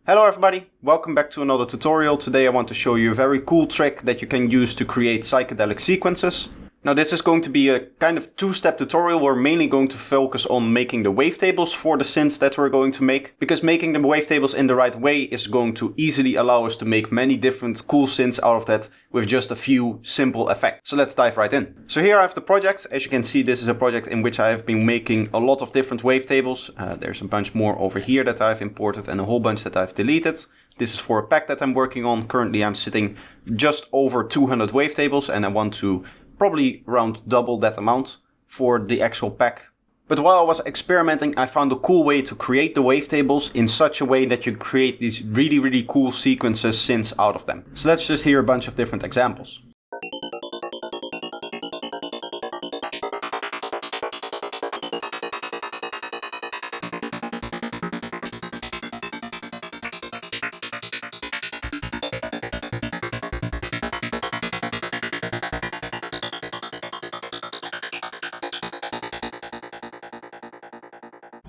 Hello everybody, welcome back to another tutorial. Today I want to show you a very cool trick that you can use to create psychedelic sequences. Now this is going to be a kind of two-step tutorial. We're mainly going to focus on making the wavetables for the synths that we're going to make, because making the wavetables in the right way is going to easily allow us to make many different cool synths out of that with just a few simple effects. So let's dive right in. So here I have the project. As you can see, this is a project in which I have been making a lot of different wavetables. There's a bunch more over here that I've imported and a whole bunch that I've deleted. This is for a pack that I'm working on. Currently I'm sitting just over 200 wavetables and I want to probably around double that amount for the actual pack. But while I was experimenting, I found a cool way to create the wavetables in such a way that you create these really cool sequences synths out of them. So let's just hear a bunch of different examples.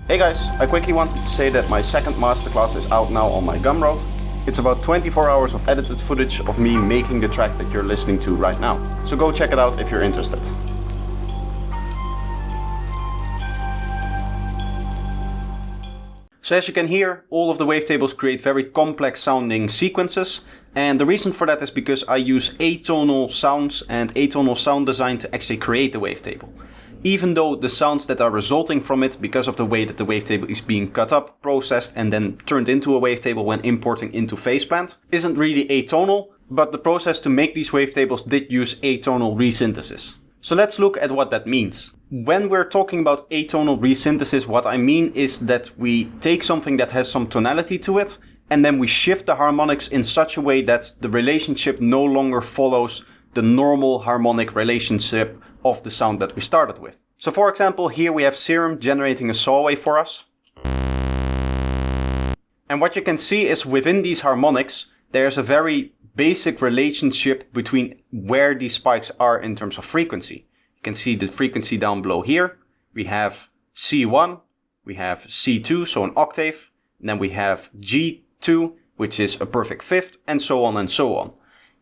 Hey guys, I quickly wanted to say that my second masterclass is out now on my Gumroad. It's about 24 hours of edited footage of me making the track that you're listening to right now. So go check it out if you're interested. So as you can hear, all of the wavetables create very complex sounding sequences. And the reason for that is because I use atonal sounds and atonal sound design to actually create the wavetable. Even though the sounds that are resulting from it, because of the way that the wavetable is being cut up, processed and then turned into a wavetable when importing into Faceplant, isn't really atonal, but the process to make these wavetables did use atonal resynthesis. So let's look at what that means. When we're talking about atonal resynthesis, what I mean is that we take something that has some tonality to it, and then we shift the harmonics in such a way that the relationship no longer follows the normal harmonic relationship of the sound that we started with. So for example, here we have Serum generating a saw wave for us. And what you can see is within these harmonics, there's a very basic relationship between where these spikes are in terms of frequency. You can see the frequency down below here. We have C1, we have C2, so an octave, and then we have G2, which is a perfect fifth, and so on and so on.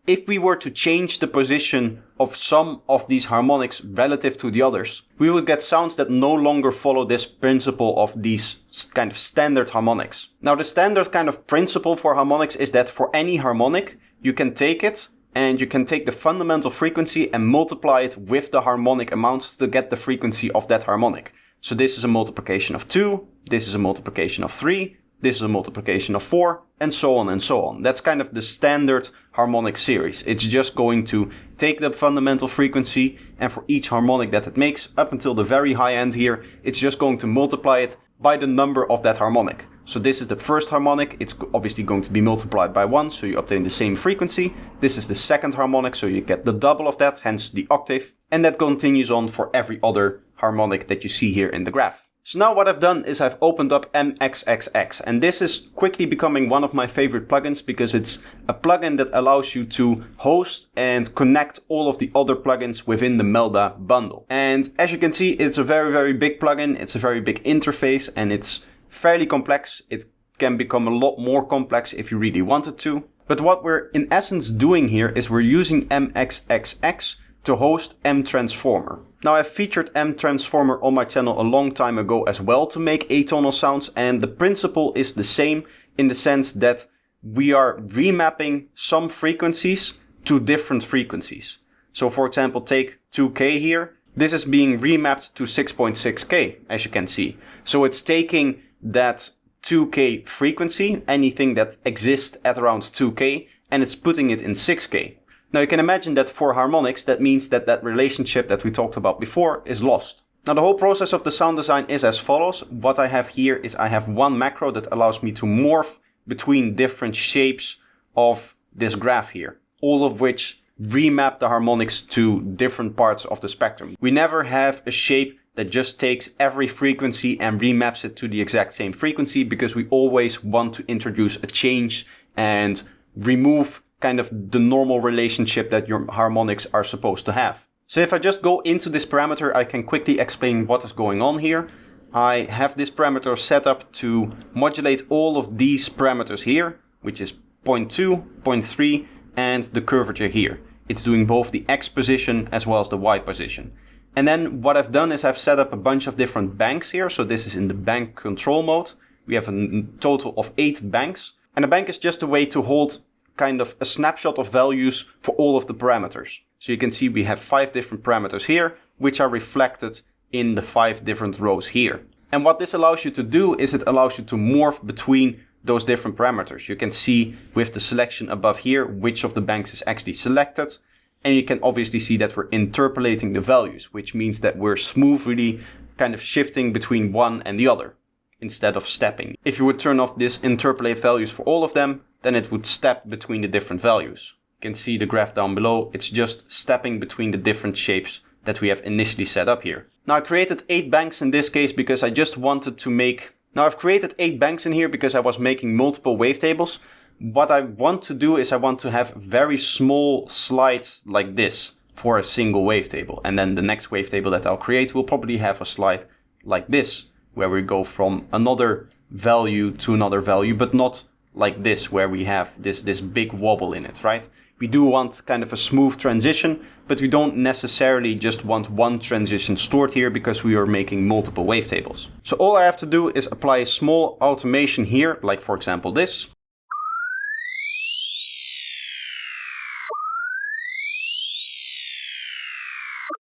If we were to change the position of some of these harmonics relative to the others, we would get sounds that no longer follow this principle of these kind of standard harmonics. Now the standard kind of principle for harmonics is that for any harmonic, you can take it and you can take the fundamental frequency and multiply it with the harmonic amount to get the frequency of that harmonic. So this is a multiplication of 2, this is a multiplication of 3, this is a multiplication of 4, and so on and so on. That's kind of the standard harmonic series. It's just going to take the fundamental frequency, and for each harmonic that it makes, up until the very high end here, it's just going to multiply it by the number of that harmonic. So this is the first harmonic. It's obviously going to be multiplied by 1, so you obtain the same frequency. This is the second harmonic, so you get the double of that, hence the octave. And that continues on for every other harmonic that you see here in the graph. So now what I've done is I've opened up MXXX, and this is quickly becoming one of my favorite plugins because it's a plugin that allows you to host and connect all of the other plugins within the Melda bundle. And as you can see, it's a very big plugin, it's a very big interface, and it's fairly complex. It can become a lot more complex if you really wanted to. But what we're in essence doing here is we're using MXXX to host MTransformer. Now I've featured MTransformer on my channel a long time ago as well to make atonal sounds, and the principle is the same in the sense that we are remapping some frequencies to different frequencies. So for example, take 2K here. This is being remapped to 6.6K, as you can see. So it's taking that 2K frequency, anything that exists at around 2K, and it's putting it in 6K. Now you can imagine that for harmonics, that means that that relationship that we talked about before is lost. Now the whole process of the sound design is as follows. What I have here is I have one macro that allows me to morph between different shapes of this graph here, all of which remap the harmonics to different parts of the spectrum. We never have a shape that just takes every frequency and remaps it to the exact same frequency, because we always want to introduce a change and remove kind of the normal relationship that your harmonics are supposed to have. So if I just go into this parameter, I can quickly explain what is going on here. I have this parameter set up to modulate all of these parameters here, which is 0.2, 0.3, and the curvature here. It's doing both the X position as well as the Y position. And then what I've done is I've set up a bunch of different banks here. So this is in the bank control mode. We have a total of 8 banks. And a bank is just a way to hold kind of a snapshot of values for all of the parameters. So you can see we have 5 different parameters here, which are reflected in the 5 different rows here. And what this allows you to do is it allows you to morph between those different parameters. You can see with the selection above here which of the banks is actually selected. And you can obviously see that we're interpolating the values, which means that we're smoothly kind of shifting between one and the other instead of stepping. If you would turn off this interpolate values for all of them, then it would step between the different values. You can see the graph down below. It's just stepping between the different shapes that we have initially set up here. Now I created 8 banks in this case because I just wanted to make... Now I've created 8 banks in here because I was making multiple wavetables. What I want to do is I want to have very small slides like this for a single wavetable. And then the next wavetable that I'll create will probably have a slide like this, where we go from another value to another value, but not like this, where we have this big wobble in it, right? We do want kind of a smooth transition, but we don't necessarily just want one transition stored here because we are making multiple wavetables. So all I have to do is apply a small automation here, like for example this.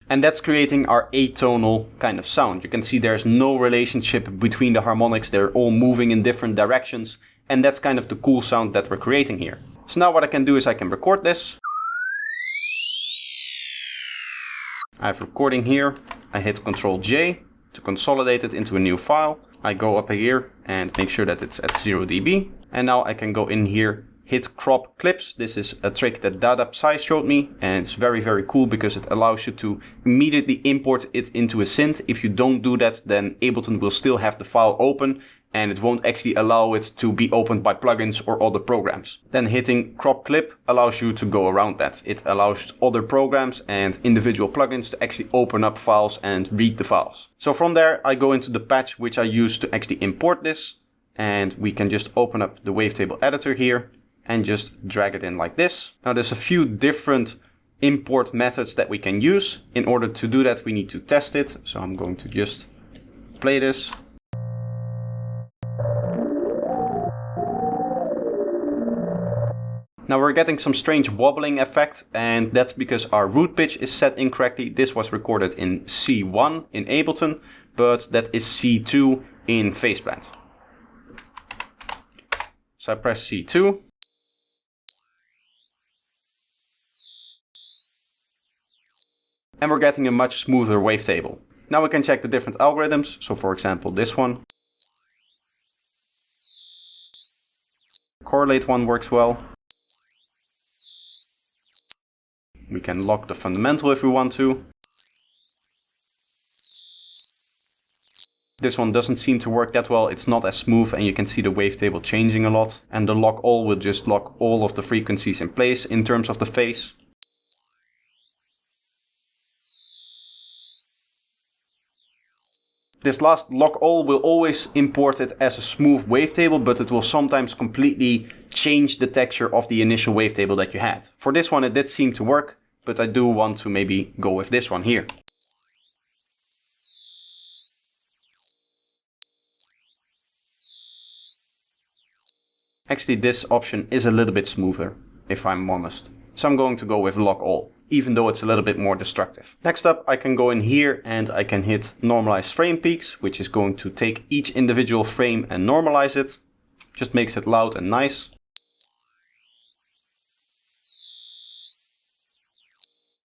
And that's creating our atonal kind of sound. You can see there's no relationship between the harmonics. They're all moving in different directions. And that's kind of the cool sound that we're creating here. So now what I can do is I can record this. I have recording here. I hit Ctrl J to consolidate it into a new file. I go up here and make sure that it's at 0 dB. And now I can go in here, hit crop clips. This is a trick that Dada Psy showed me, and it's very, very cool because it allows you to immediately import it into a synth. If you don't do that, then Ableton will still have the file open and it won't actually allow it to be opened by plugins or other programs. Then hitting crop clip allows you to go around that. It allows other programs and individual plugins to actually open up files and read the files. So from there, I go into the patch which I use to actually import this, and we can just open up the Wavetable editor here and just drag it in like this. Now there's a few different import methods that we can use. In order to do that, we need to test it. So I'm going to just play this. Now we're getting some strange wobbling effect, and that's because our root pitch is set incorrectly. This was recorded in C1 in Ableton, but that is C2 in Faceplant. So I press C2. And we're getting a much smoother wavetable. Now we can check the different algorithms. So for example, this one. Correlate one works well. We can lock the fundamental if we want to. This one doesn't seem to work that well. It's not as smooth and you can see the wavetable changing a lot. And the lock all will just lock all of the frequencies in place in terms of the phase. This last lock all will always import it as a smooth wavetable, but it will sometimes completely change the texture of the initial wavetable that you had. For this one it did seem to work, but I do want to maybe go with this one here. Actually this option is a little bit smoother, if I'm honest. So I'm going to go with lock all, even though it's a little bit more destructive. Next up, I can go in here and I can hit normalize frame peaks, which is going to take each individual frame and normalize it. Just makes it loud and nice.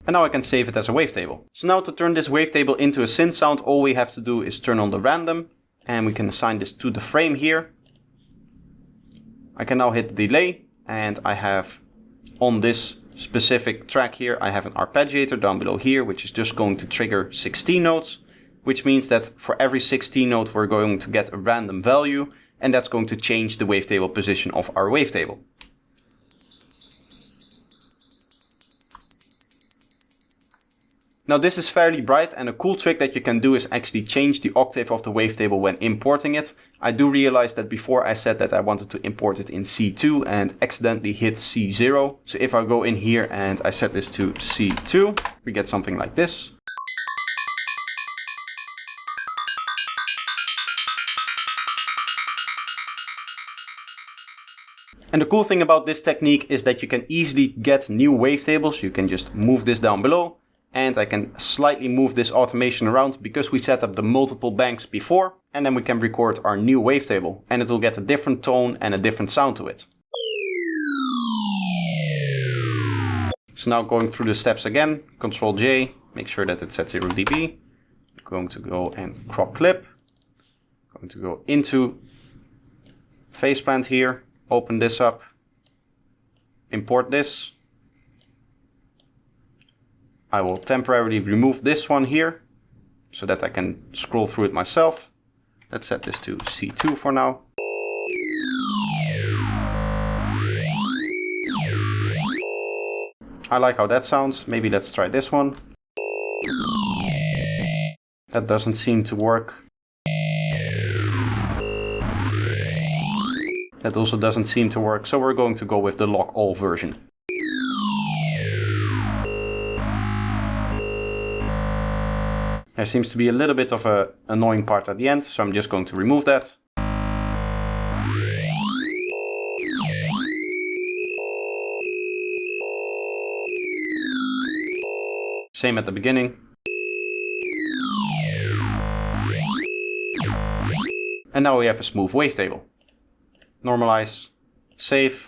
And now I can save it as a wavetable. So now to turn this wavetable into a synth sound, all we have to do is turn on the random, and we can assign this to the frame here. I can now hit delay, and I have on this specific track here, I have an arpeggiator down below here, which is just going to trigger 16 notes, which means that for every 16 note we're going to get a random value, and that's going to change the wavetable position of our wavetable. Now this is fairly bright, and a cool trick that you can do is actually change the octave of the wavetable when importing it. I do realize that before I said that I wanted to import it in C2 and accidentally hit C0. So if I go in here and I set this to C2, we get something like this. And the cool thing about this technique is that you can easily get new wavetables. You can just move this down below, and I can slightly move this automation around because we set up the multiple banks before, and then we can record our new wavetable, and it will get a different tone and a different sound to it. So now going through the steps again, Control J, make sure that it's at 0 dB. I'm going to go and crop clip. I'm going to go into faceplant here. Open this up, import this. I will temporarily remove this one here so that I can scroll through it myself. Let's set this to C2 for now. I like how that sounds. Maybe let's try this one. That doesn't seem to work. That also doesn't seem to work, so we're going to go with the lock all version. There seems to be a little bit of an annoying part at the end, so I'm just going to remove that. Same at the beginning. And now we have a smooth wavetable. Normalize, save,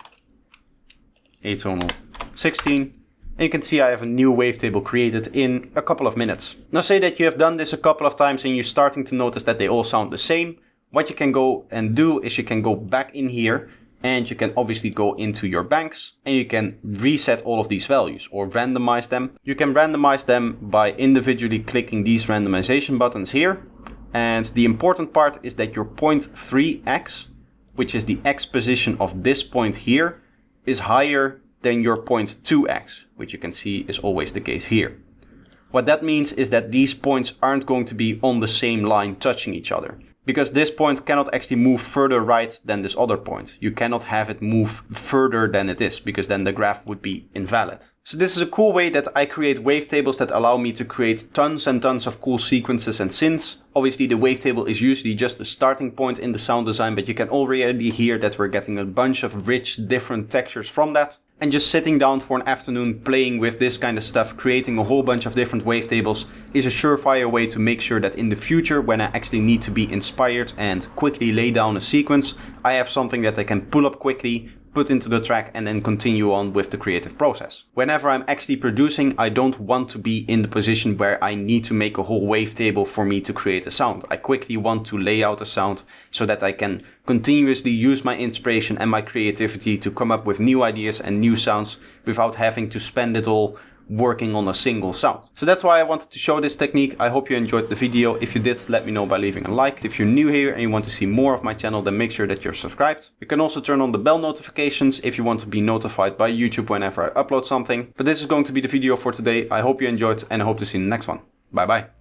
Atonal 16, and you can see I have a new wavetable created in a couple of minutes. Now say that you have done this a couple of times and you're starting to notice that they all sound the same. What you can go and do is you can go back in here and you can obviously go into your banks and you can reset all of these values or randomize them. You can randomize them by individually clicking these randomization buttons here. And the important part is that your 0.3x, which is the x position of this point here, is higher than your 0.2x, which you can see is always the case here. What that means is that these points aren't going to be on the same line touching each other, because this point cannot actually move further right than this other point. You cannot have it move further than it is, because then the graph would be invalid. So this is a cool way that I create wavetables that allow me to create tons and tons of cool sequences and synths. Obviously the wavetable is usually just the starting point in the sound design, but you can already hear that we're getting a bunch of rich different textures from that. And just sitting down for an afternoon playing with this kind of stuff, creating a whole bunch of different wavetables, is a surefire way to make sure that in the future, when I actually need to be inspired and quickly lay down a sequence, I have something that I can pull up quickly, put into the track, and then continue on with the creative process. Whenever I'm actually producing, I don't want to be in the position where I need to make a whole wavetable for me to create a sound. I quickly want to lay out a sound so that I can continuously use my inspiration and my creativity to come up with new ideas and new sounds without having to spend it all working on a single sound. So that's why I wanted to show this technique. I hope you enjoyed the video. If you did, let me know by leaving a like. If you're new here and you want to see more of my channel, then make sure that you're subscribed. You can also turn on the bell notifications if you want to be notified by YouTube whenever I upload something. But this is going to be the video for today. I hope you enjoyed and I hope to see you in the next one. Bye bye.